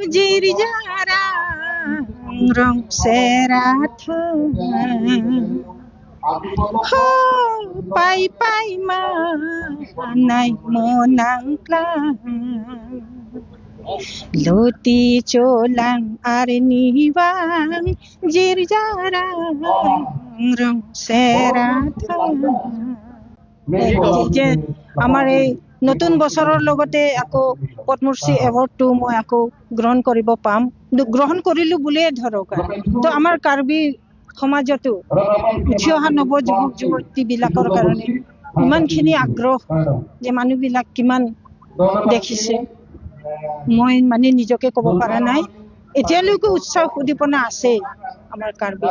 Jirjara rong serat pai pai ma nai monang klang loti cholang arniwang jirjara rong serat যে আমাৰ এই নতুন বছৰৰ লগতে আকৌ পদ্মশ্ৰী এৱাৰ্ডটো মই আকৌ গ্ৰহণ কৰিব পাম গ্ৰহণ কৰিলো বুলিয়ে ধৰক তো আমাৰ কাৰ্বি সমাজতো উঠি অহা নৱ যুৱক যুৱতীবিলাকৰ কাৰণে ইমানখিনি আগ্ৰহ যে মানুহবিলাক কিমান দেখিছে মই মানে নিজকে ক'ব পৰা নাই এতিয়ালৈকে উৎসাহ উদ্দীপনা আছে আমাৰ কাৰ্বি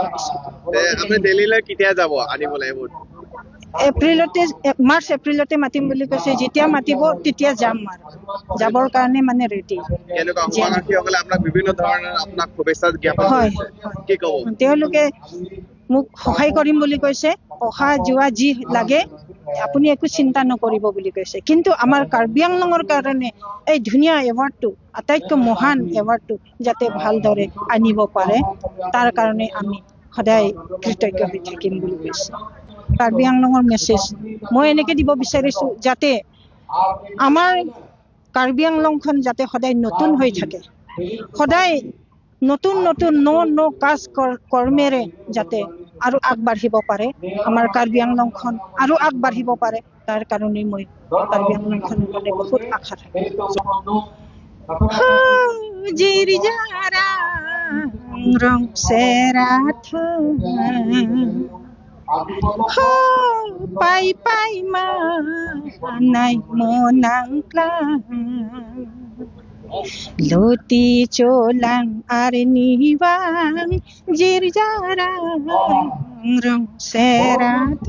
আপুনি দিল্লীলৈ কেতিয়া যাব আনিবলৈ এইবোৰ এপ্ৰিলতে মাৰ্চ এপ্ৰিলতে মাতিম বুলি কৈছে যেতিয়া মাতিব তেতিয়া যাম আৰু যাবৰ কাৰণে মানে ৰেডি বিভিন্ন ধৰণৰ আপোনাক শুভেচ্ছা জ্ঞাপন কৰিছে কি ক'ব তেওঁলোকে মোক সহায় কৰিম বুলি কৈছে অহা যোৱা যি লাগে আপুনি একো চিন্তা নকৰিব বুলি কৈছে কিন্তু আমাৰ কাৰ্বি আংলঙৰ কাৰণে এই ধুনীয়া এৱাৰ্ডটো আটাইতকৈ মহান এৱাৰ্ডটো যাতে ভালদৰে আনিব পাৰে তাৰ কাৰণে আমি সদায় কৃতজ্ঞ হৈ থাকিম বুলি কৈছে কাৰ্বি আংলঙৰ মেছেজ মই এনেকে দিব বিচাৰিছো যাতে আমাৰ কাৰ্বি আংলংখন যাতে সদায় নতুন হৈ থাকে সদায় নতুন নতুন ন কাজ কৰ্মেৰে যাতে আৰু আগবাঢ়িব পাৰে আমাৰ কাৰ্বি আংলংখন আৰু আগবাঢ়িব পাৰে তাৰ কাৰণে মই কাৰ্বি আংলংখনৰ কাৰণে বহুত আশা থাকো জিৰিজাৰা ৰং সেৰাথ pai pai ma nai monang klang loti cholang arniwang jirjara rong serat